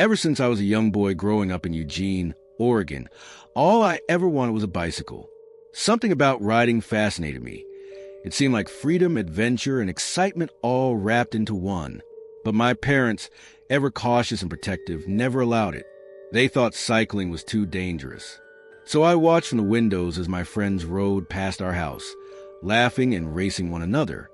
Ever since I was a young boy growing up in Eugene, Oregon, all I ever wanted was a bicycle. Something about riding fascinated me. It seemed like freedom, adventure, and excitement all wrapped into one. But my parents, ever cautious and protective, never allowed it. They thought cycling was too dangerous. So I watched from the windows as my friends rode past our house, laughing and racing one another.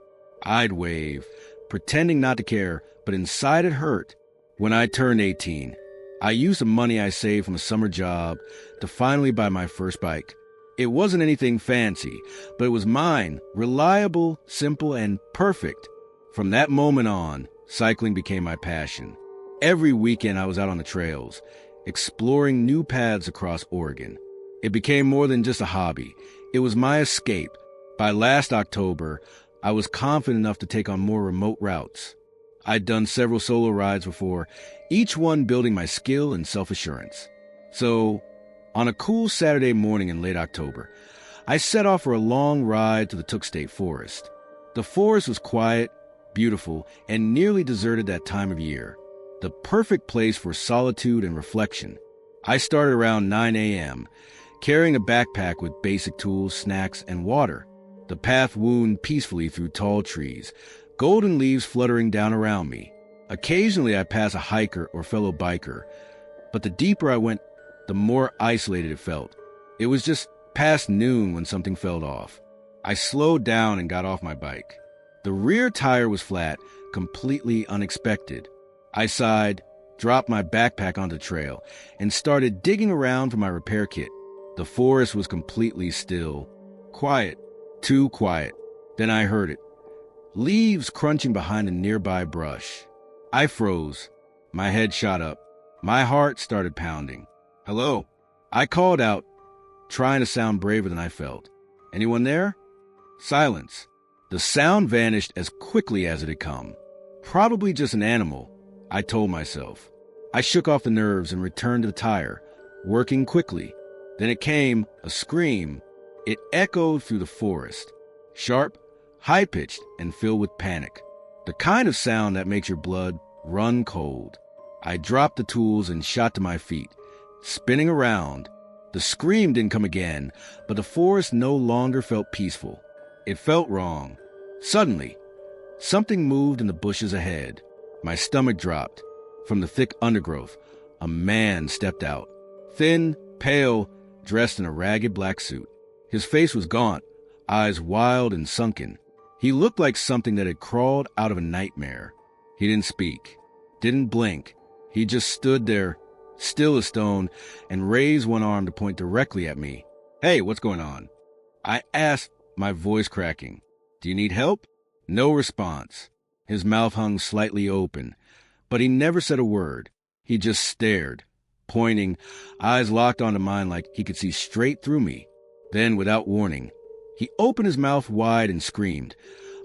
I'd wave, pretending not to care, but inside it hurt. When I turned 18, I used the money I saved from a summer job to finally buy my first bike. It wasn't anything fancy, but it was mine, reliable, simple, and perfect. From that moment on, cycling became my passion. Every weekend I was out on the trails, exploring new paths across Oregon. It became more than just a hobby. It was my escape. By last October, I was confident enough to take on more remote routes. I'd done several solo rides before, each one building my skill and self-assurance. So, on a cool Saturday morning in late October, I set off for a long ride to the Tuck State Forest. The forest was quiet, beautiful, and nearly deserted that time of year. The perfect place for solitude and reflection. I started around 9 a.m., carrying a backpack with basic tools, snacks, and water. The path wound peacefully through tall trees, golden leaves fluttering down around me. Occasionally I pass a hiker or fellow biker, but the deeper I went, the more isolated it felt. It was just past noon when something fell off. I slowed down and got off my bike. The rear tire was flat, completely unexpected. I sighed, dropped my backpack onto the trail, and started digging around for my repair kit. The forest was completely still. Quiet. Too quiet. Then I heard it. Leaves crunching behind a nearby brush. I froze. My head shot up. My heart started pounding. "Hello?" I called out, trying to sound braver than I felt. "Anyone there?" Silence. The sound vanished as quickly as it had come. Probably just an animal, I told myself. I shook off the nerves and returned to the tire, working quickly. Then it came, a scream. It echoed through the forest. Sharp, high-pitched, and filled with panic. The kind of sound that makes your blood run cold. I dropped the tools and shot to my feet, spinning around. The scream didn't come again, but the forest no longer felt peaceful. It felt wrong. Suddenly, something moved in the bushes ahead. My stomach dropped. From the thick undergrowth, a man stepped out. Thin, pale, dressed in a ragged black suit. His face was gaunt, eyes wild and sunken. He looked like something that had crawled out of a nightmare. He didn't speak, didn't blink. He just stood there, still as stone, and raised one arm to point directly at me. "Hey, what's going on?" I asked, my voice cracking. "Do you need help?" No response. His mouth hung slightly open, but he never said a word. He just stared, pointing, eyes locked onto mine like he could see straight through me. Then, without warning, he opened his mouth wide and screamed,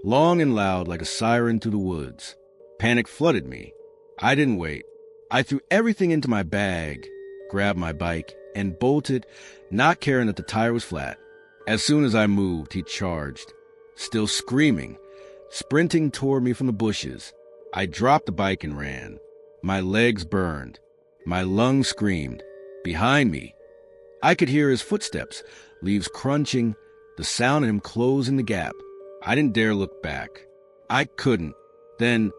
long and loud like a siren through the woods. Panic flooded me. I didn't wait. I threw everything into my bag, grabbed my bike, and bolted, not caring that the tire was flat. As soon as I moved, he charged, still screaming, sprinting toward me from the bushes. I dropped the bike and ran. My legs burned. My lungs screamed. Behind me, I could hear his footsteps, leaves crunching, the sound of him closing the gap. I didn't dare look back. I couldn't. Then,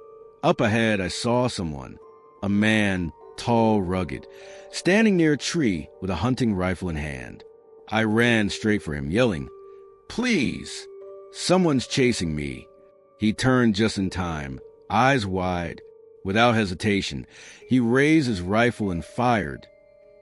up ahead, I saw someone. A man, tall, rugged, standing near a tree with a hunting rifle in hand. I ran straight for him, yelling, "Please! Someone's chasing me." He turned just in time, eyes wide. Without hesitation, he raised his rifle and fired.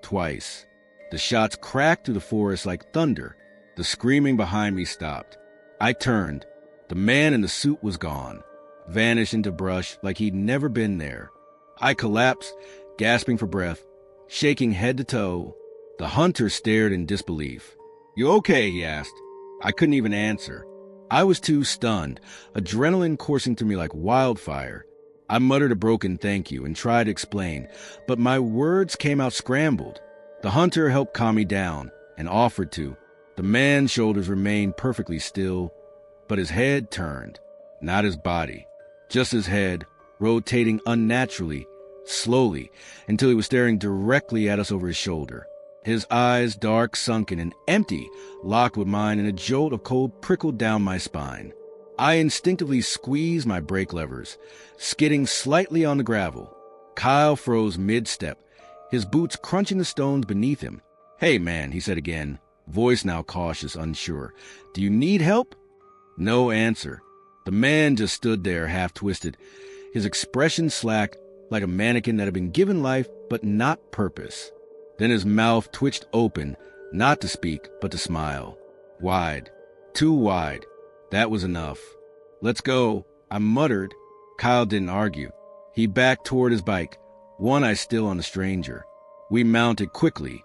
Twice. The shots cracked through the forest like thunder. The screaming behind me stopped. I turned. The man in the suit was gone, vanished into brush like he'd never been there. I collapsed, gasping for breath, shaking head to toe. The hunter stared in disbelief. "You okay?" he asked. I couldn't even answer. I was too stunned, adrenaline coursing through me like wildfire. I muttered a broken thank you and tried to explain, but my words came out scrambled. The hunter helped calm me down and offered to. The man's shoulders remained perfectly still, but his head turned, not his body, just his head, rotating unnaturally, slowly, until he was staring directly at us over his shoulder. His eyes, dark, sunken, and empty, locked with mine, and a jolt of cold prickled down my spine. I instinctively squeezed my brake levers, skidding slightly on the gravel. Kyle froze mid-step, his boots crunching the stones beneath him. "Hey, man," he said again, voice now cautious, unsure. "Do you need help?" No answer. The man just stood there, half-twisted, his expression slack, like a mannequin that had been given life but not purpose. Then his mouth twitched open, not to speak, but to smile. Wide. Too wide. That was enough. "Let's go," I muttered. Kyle didn't argue. He backed toward his bike, one eye still on the stranger. We mounted quickly,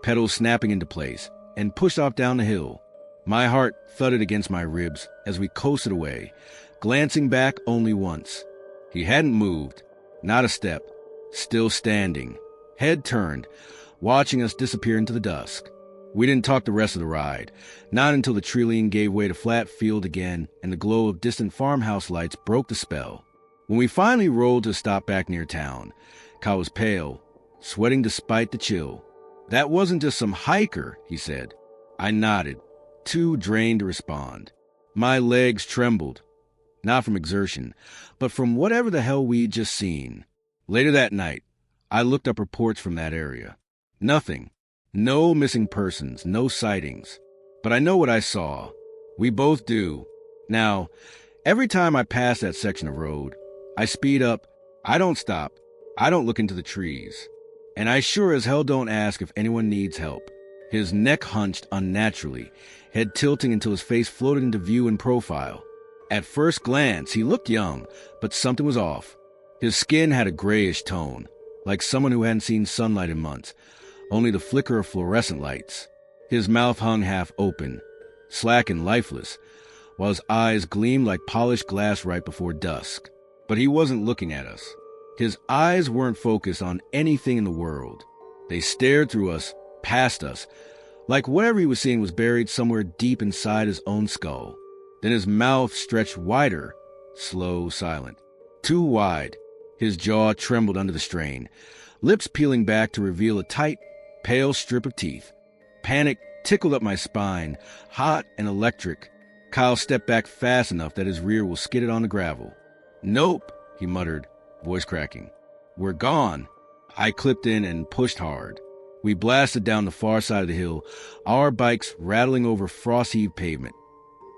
pedals snapping into place, and pushed off down the hill. My heart thudded against my ribs as we coasted away, glancing back only once. He hadn't moved, not a step, still standing, head turned, watching us disappear into the dusk. We didn't talk the rest of the ride, not until the tree-line gave way to flat field again and the glow of distant farmhouse lights broke the spell. When we finally rolled to a stop back near town, Kyle was pale, sweating despite the chill. "That wasn't just some hiker," he said. I nodded, too drained to respond. My legs trembled, not from exertion, but from whatever the hell we'd just seen. Later that night, I looked up reports from that area. Nothing. No missing persons, no sightings. But I know what I saw. We both do. Now, every time I pass that section of road, I speed up. I don't stop. I don't look into the trees. And I sure as hell don't ask if anyone needs help. His neck hunched unnaturally, head tilting until his face floated into view in profile. At first glance, he looked young, but something was off. His skin had a grayish tone, like someone who hadn't seen sunlight in months, only the flicker of fluorescent lights. His mouth hung half open, slack and lifeless, while his eyes gleamed like polished glass right before dusk. But he wasn't looking at us. His eyes weren't focused on anything in the world. They stared through us, past us, like whatever he was seeing was buried somewhere deep inside his own skull. Then his mouth stretched wider, slow, silent. Too wide. His jaw trembled under the strain, lips peeling back to reveal a tight, pale strip of teeth. Panic tickled up my spine, hot and electric. Kyle stepped back fast enough that his rear wheel skidded on the gravel. "Nope," he muttered, voice cracking. "We're gone." I clipped in and pushed hard. We blasted down the far side of the hill, our bikes rattling over frost-heaved pavement.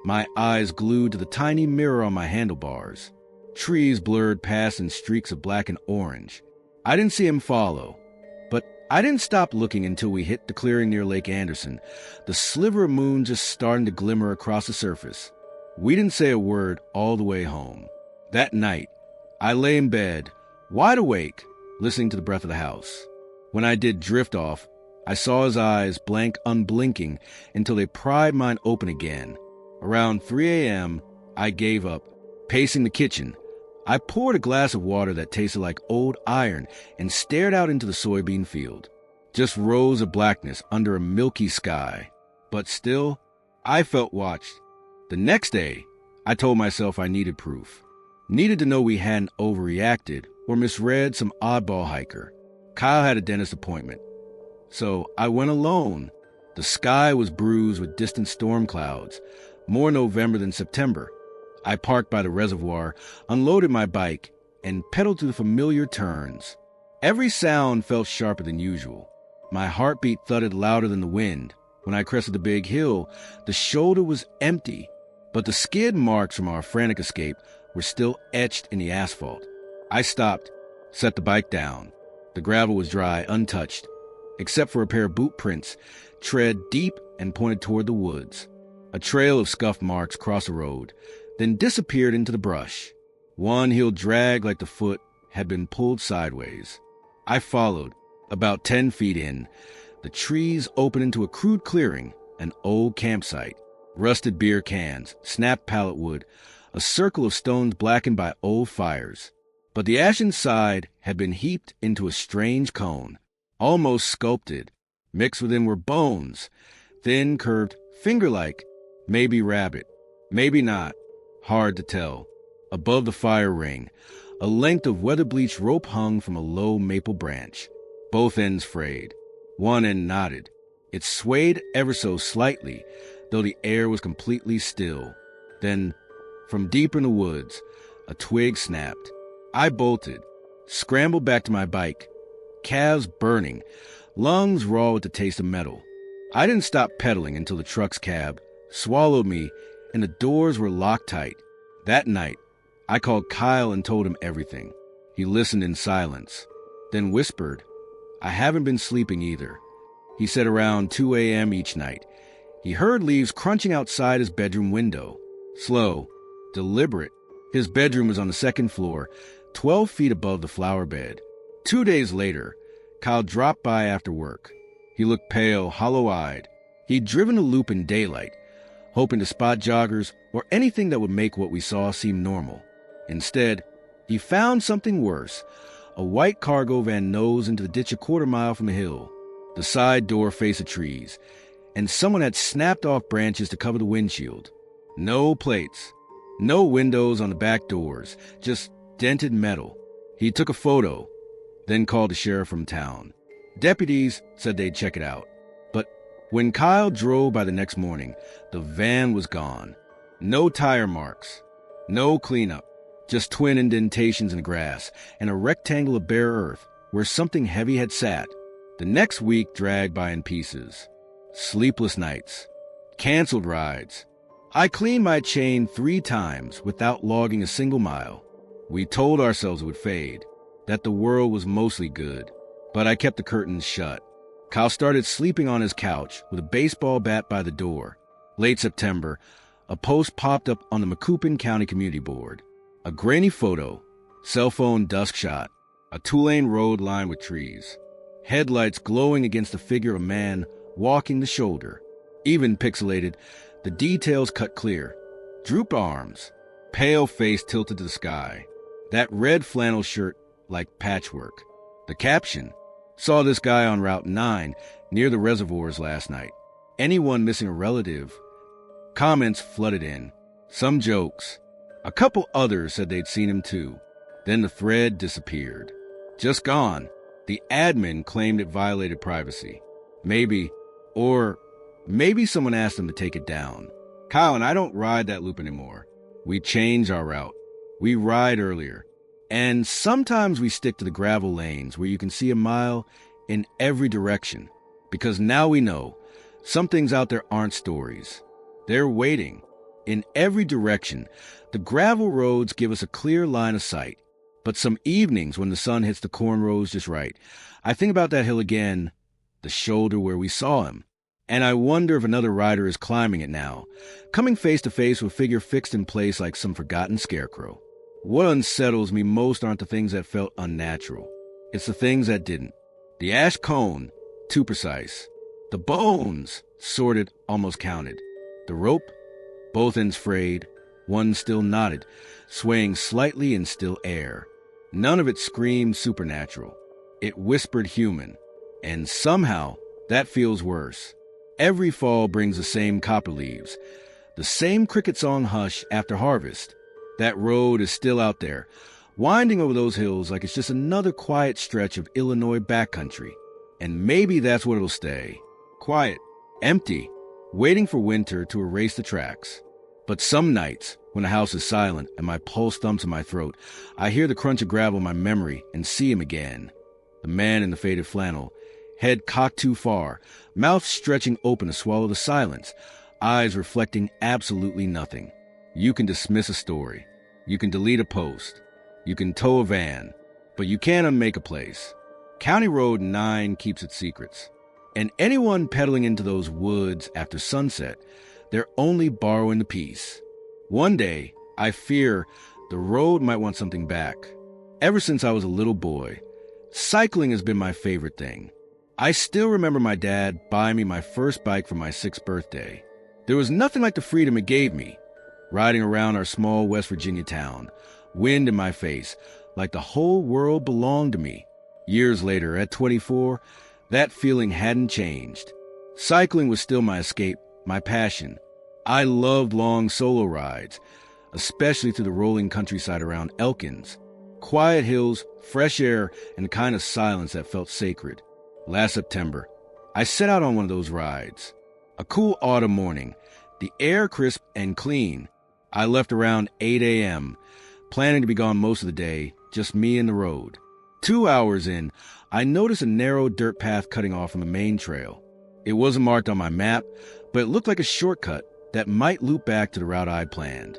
My eyes glued to the tiny mirror on my handlebars. Trees blurred past in streaks of black and orange. I didn't see him follow, but I didn't stop looking until we hit the clearing near Lake Anderson, the sliver of moon just starting to glimmer across the surface. We didn't say a word all the way home. That night, I lay in bed, wide awake, listening to the breath of the house. When I did drift off, I saw his eyes blank unblinking until they pried mine open again. Around 3 a.m., I gave up. Pacing the kitchen, I poured a glass of water that tasted like old iron and stared out into the soybean field. Just rows of blackness under a milky sky. But still, I felt watched. The next day, I told myself I needed proof. Needed to know we hadn't overreacted or misread some oddball hiker. Kyle had a dentist appointment, so I went alone. The sky was bruised with distant storm clouds, more November than September. I parked by the reservoir, unloaded my bike, and pedaled through the familiar turns. Every sound felt sharper than usual. My heartbeat thudded louder than the wind. When I crested the big hill, the shoulder was empty, but the skid marks from our frantic escape were still etched in the asphalt. I stopped, set the bike down. The gravel was dry, untouched, except for a pair of boot prints, tread deep and pointed toward the woods. A trail of scuff marks crossed the road, then disappeared into the brush. One heel dragged like the foot had been pulled sideways. I followed. About 10 feet in, the trees opened into a crude clearing, an old campsite. Rusted beer cans, snapped pallet wood, a circle of stones blackened by old fires. But the ashen side had been heaped into a strange cone, almost sculpted. Mixed within were bones, thin, curved, finger-like, maybe rabbit, maybe not. Hard to tell. Above the fire ring, A length of weather-bleached rope hung from a low maple branch, both ends frayed. One end knotted. It swayed ever so slightly, though the air was completely still. Then, from deep in the woods, a twig snapped. I bolted, scrambled back to my bike, calves burning, lungs raw with the taste of metal. I didn't stop pedaling until the truck's cab swallowed me and the doors were locked tight. That night, I called Kyle and told him everything. He listened in silence, then whispered, "I haven't been sleeping either." He said around 2 a.m. each night, he heard leaves crunching outside his bedroom window. Slow, deliberate. His bedroom was on the second floor, 12 feet above the flower bed. 2 days later, Kyle dropped by after work. He looked pale, hollow-eyed. He'd driven a loop in daylight, hoping to spot joggers or anything that would make what we saw seem normal. Instead, he found something worse. A white cargo van nosed into the ditch a quarter mile from the hill. The side door faced the trees, and someone had snapped off branches to cover the windshield. No plates, no windows on the back doors, just dented metal. He took a photo, then called the sheriff from town. Deputies said they'd check it out. But when Kyle drove by the next morning, the van was gone. No tire marks, no cleanup, just twin indentations in the grass and a rectangle of bare earth where something heavy had sat. The next week dragged by in pieces. Sleepless nights, canceled rides. I cleaned my chain 3 times without logging a single mile. We told ourselves it would fade, that the world was mostly good. But I kept the curtains shut. Kyle started sleeping on his couch with a baseball bat by the door. Late September, a post popped up on the Macoupin County Community Board. A grainy photo, cell phone dusk shot, a 2-lane road lined with trees. Headlights glowing against the figure of a man walking the shoulder. Even pixelated, the details cut clear. Drooped arms, pale face tilted to the sky. That red flannel shirt like patchwork. The caption, "Saw this guy on Route 9 near the reservoirs last night. Anyone missing a relative?" Comments flooded in. Some jokes. A couple others said they'd seen him too. Then the thread disappeared. Just gone. The admin claimed it violated privacy. Maybe someone asked them to take it down. Kyle and I don't ride that loop anymore. We change our route. We ride earlier. And sometimes we stick to the gravel lanes where you can see a mile in every direction. Because now we know some things out there aren't stories. They're waiting. In every direction, the gravel roads give us a clear line of sight. But some evenings when the sun hits the corn rows just right, I think about that hill again, the shoulder where we saw him. And I wonder if another rider is climbing it now, coming face to face with a figure fixed in place like some forgotten scarecrow. What unsettles me most aren't the things that felt unnatural. It's the things that didn't. The ash cone, too precise. The bones, sorted, almost counted. The rope, both ends frayed, one still knotted, swaying slightly in still air. None of it screamed supernatural. It whispered human. And somehow, that feels worse. Every fall brings the same copper leaves, the same cricket song hush after harvest. That road is still out there, winding over those hills like it's just another quiet stretch of Illinois backcountry. And maybe that's what it'll stay. Quiet, empty, waiting for winter to erase the tracks. But some nights, when the house is silent and my pulse thumps in my throat, I hear the crunch of gravel in my memory and see him again. The man in the faded flannel, head cocked too far, mouth stretching open to swallow the silence, eyes reflecting absolutely nothing. You can dismiss a story. You can delete a post. You can tow a van. But you can't unmake a place. County Road 9 keeps its secrets. And anyone pedaling into those woods after sunset, they're only borrowing the peace. One day, I fear the road might want something back. Ever since I was a little boy, cycling has been my favorite thing. I still remember my dad buying me my first bike for my 6th birthday. There was nothing like the freedom it gave me. Riding around our small West Virginia town, wind in my face, like the whole world belonged to me. Years later, at 24, that feeling hadn't changed. Cycling was still my escape, my passion. I loved long solo rides, especially through the rolling countryside around Elkins. Quiet hills, fresh air, and the kind of silence that felt sacred. Last September, I set out on one of those rides. A cool autumn morning, the air crisp and clean. I left around 8 a.m., planning to be gone most of the day, just me and the road. 2 hours in, I noticed a narrow dirt path cutting off from the main trail. It wasn't marked on my map, but it looked like a shortcut that might loop back to the route I'd planned.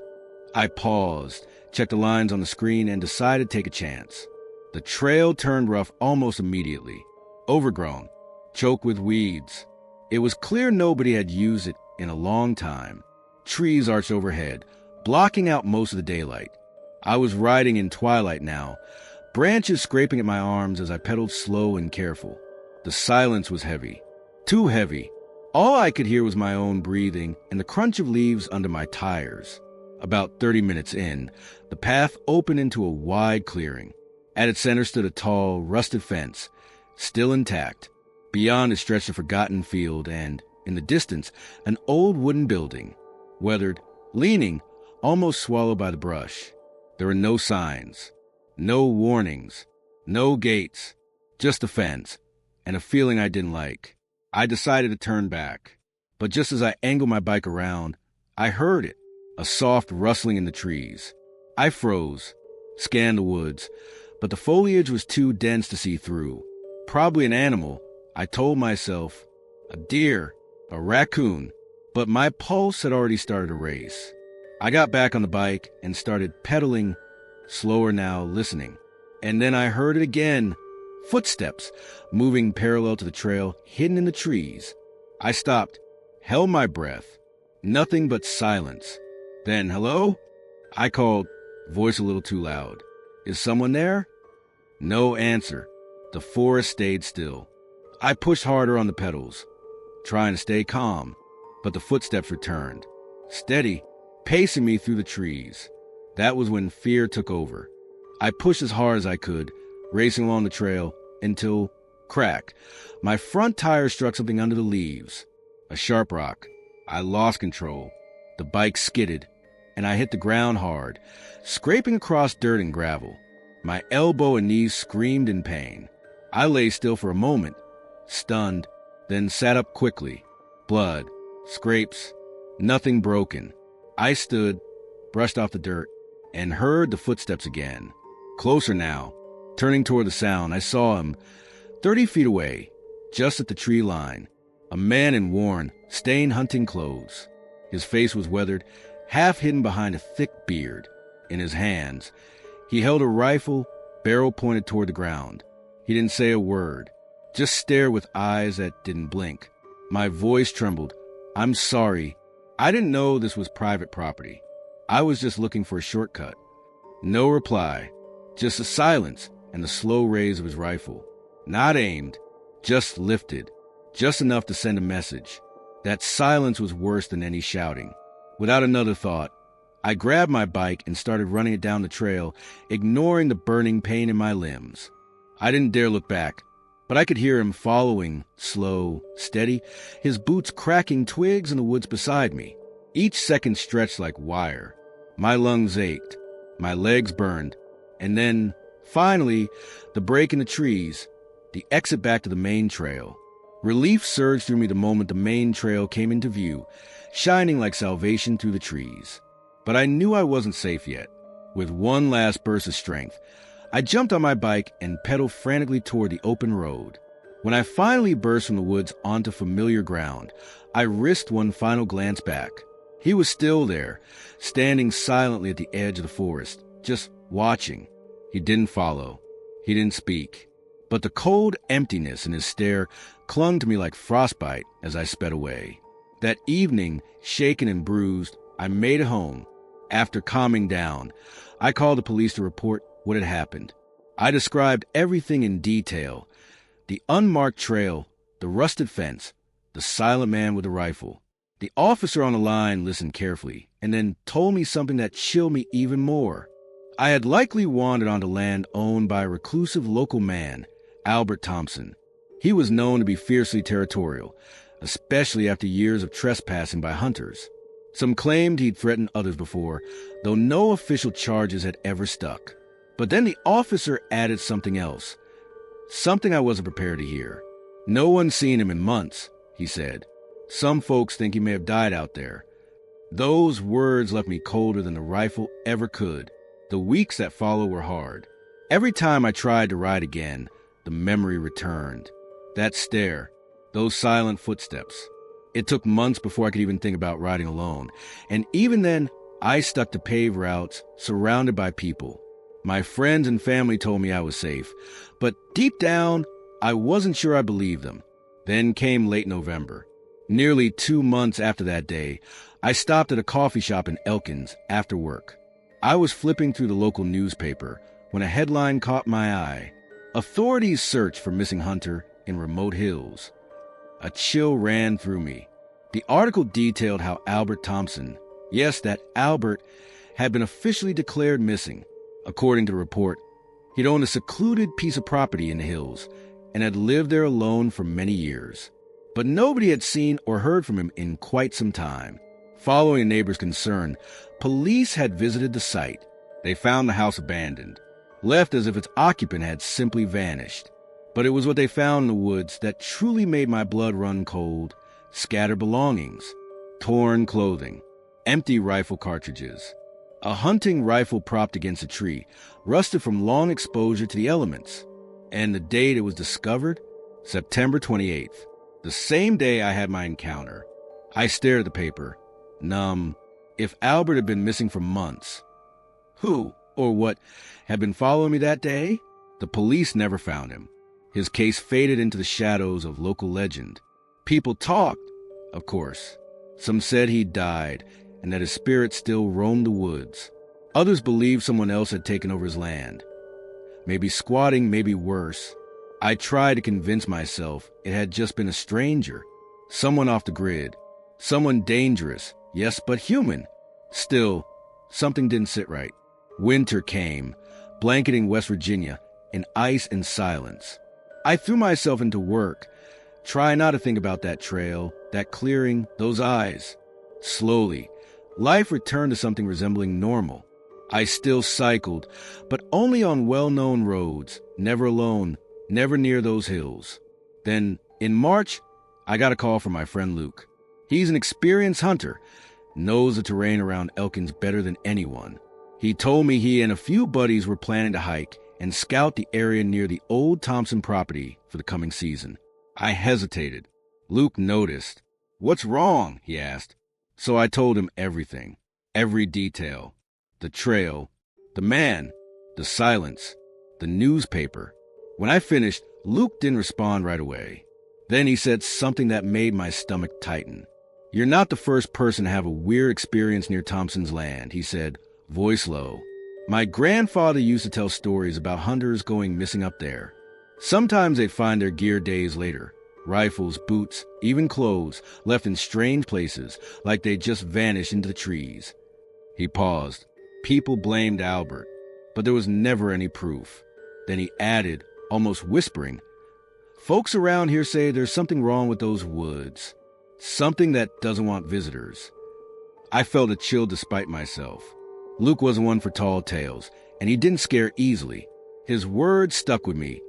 I paused, checked the lines on the screen, and decided to take a chance. The trail turned rough almost immediately. Overgrown, choked with weeds. It was clear nobody had used it in a long time. Trees arched overhead, blocking out most of the daylight. I was riding in twilight now, branches scraping at my arms as I pedaled slow and careful. The silence was heavy. Too heavy. All I could hear was my own breathing and the crunch of leaves under my tires. About 30 minutes in, the path opened into a wide clearing. At its center stood a tall, rusted fence, still intact. Beyond it stretched a forgotten field and, in the distance, an old wooden building, weathered, leaning, almost swallowed by the brush. There were no signs, no warnings, no gates, just a fence, and a feeling I didn't like. I decided to turn back, but just as I angled my bike around, I heard it, a soft rustling in the trees. I froze, scanned the woods, but the foliage was too dense to see through. Probably an animal, I told myself, a deer, a raccoon, but my pulse had already started to race. I got back on the bike and started pedaling, slower now, listening. And then I heard it again, footsteps, moving parallel to the trail, hidden in the trees. I stopped, held my breath, nothing but silence. Then, hello? I called, voice a little too loud. Is someone there? No answer. The forest stayed still. I pushed harder on the pedals, trying to stay calm, but the footsteps returned, steady, pacing me through the trees. That was when fear took over. I pushed as hard as I could, racing along the trail, until, crack, my front tire struck something under the leaves. A sharp rock. I lost control. The bike skidded, and I hit the ground hard, scraping across dirt and gravel. My elbow and knees screamed in pain. I lay still for a moment, stunned, then sat up quickly. Blood, scrapes, nothing broken. I stood, brushed off the dirt, and heard the footsteps again. Closer now. Turning toward the sound, I saw him, 30 feet away, just at the tree line. A man in worn, stained hunting clothes. His face was weathered, half hidden behind a thick beard. In his hands, he held a rifle, barrel pointed toward the ground. He didn't say a word, just stared with eyes that didn't blink. My voice trembled. I'm sorry. I didn't know this was private property. I was just looking for a shortcut. No reply, just a silence and the slow raise of his rifle. Not aimed, just lifted, just enough to send a message. That silence was worse than any shouting. Without another thought, I grabbed my bike and started running it down the trail, ignoring the burning pain in my limbs. I didn't dare look back, but I could hear him following, slow, steady, his boots cracking twigs in the woods beside me. Each second stretched like wire. My lungs ached, my legs burned, and then, finally, the break in the trees, the exit back to the main trail. Relief surged through me the moment the main trail came into view, shining like salvation through the trees. But I knew I wasn't safe yet. With one last burst of strength, I jumped on my bike and pedaled frantically toward the open road. When I finally burst from the woods onto familiar ground, I risked one final glance back. He was still there, standing silently at the edge of the forest, just watching. He didn't follow. He didn't speak. But the cold emptiness in his stare clung to me like frostbite as I sped away. That evening, shaken and bruised, I made it home. After calming down, I called the police to report what had happened. I described everything in detail. The unmarked trail, the rusted fence, the silent man with the rifle. The officer on the line listened carefully and then told me something that chilled me even more. I had likely wandered onto land owned by a reclusive local man, Albert Thompson. He was known to be fiercely territorial, especially after years of trespassing by hunters. Some claimed he'd threatened others before, though no official charges had ever stuck. But then the officer added something else, something I wasn't prepared to hear. No one's seen him in months, he said. Some folks think he may have died out there. Those words left me colder than the rifle ever could. The weeks that followed were hard. Every time I tried to ride again, the memory returned. That stare, those silent footsteps. It took months before I could even think about riding alone. And even then, I stuck to paved routes, surrounded by people. My friends and family told me I was safe, but deep down, I wasn't sure I believed them. Then came late November. Nearly 2 months after that day, I stopped at a coffee shop in Elkins after work. I was flipping through the local newspaper when a headline caught my eye. Authorities search for missing hunter in remote hills. A chill ran through me. The article detailed how Albert Thompson, yes, that Albert, had been officially declared missing. According to the report, he'd owned a secluded piece of property in the hills and had lived there alone for many years. But nobody had seen or heard from him in quite some time. Following a neighbor's concern, police had visited the site. They found the house abandoned, left as if its occupant had simply vanished. But it was what they found in the woods that truly made my blood run cold. Scattered belongings, torn clothing, empty rifle cartridges. A hunting rifle propped against a tree, rusted from long exposure to the elements. And the date it was discovered? September 28th, the same day I had my encounter. I stared at the paper, numb. If Albert had been missing for months, who or what had been following me that day? The police never found him. His case faded into the shadows of local legend. People talked, of course. Some said he'd died, and that his spirit still roamed the woods. Others believed someone else had taken over his land. Maybe squatting, maybe worse. I tried to convince myself it had just been a stranger, someone off the grid, someone dangerous, yes, but human. Still, something didn't sit right. Winter came, blanketing West Virginia in ice and silence. I threw myself into work, trying not to think about that trail, that clearing, those eyes. Slowly, life returned to something resembling normal. I still cycled, but only on well-known roads, never alone, never near those hills. Then, in March, I got a call from my friend Luke. He's an experienced hunter, knows the terrain around Elkins better than anyone. He told me he and a few buddies were planning to hike and scout the area near the old Thompson property for the coming season. I hesitated. Luke noticed. "What's wrong?" he asked. So I told him everything, every detail. The trail, the man, the silence, the newspaper. When I finished, Luke didn't respond right away. Then he said something that made my stomach tighten. "You're not the first person to have a weird experience near Thompson's land," he said, voice low. "My grandfather used to tell stories about hunters going missing up there. Sometimes they'd find their gear days later. Rifles, boots, even clothes, left in strange places, like they'd just vanished into the trees." He paused. People blamed Albert, but there was never any proof. Then he added, almost whispering, "Folks around here say there's something wrong with those woods. Something that doesn't want visitors." I felt a chill despite myself. Luke wasn't one for tall tales, and he didn't scare easily. His words stuck with me,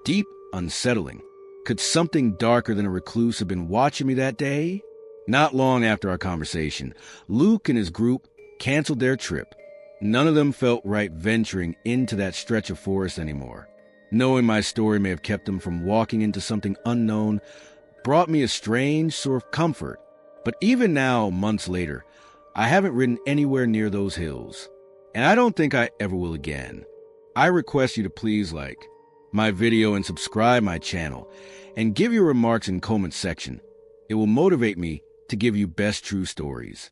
deep, unsettling. Could something darker than a recluse have been watching me that day? Not long after our conversation, Luke and his group canceled their trip. None of them felt right venturing into that stretch of forest anymore. Knowing my story may have kept them from walking into something unknown brought me a strange sort of comfort. But even now, months later, I haven't ridden anywhere near those hills. And I don't think I ever will again. I request you to please like my video and subscribe my channel, and give your remarks in comment section. It will motivate me to give you best true stories.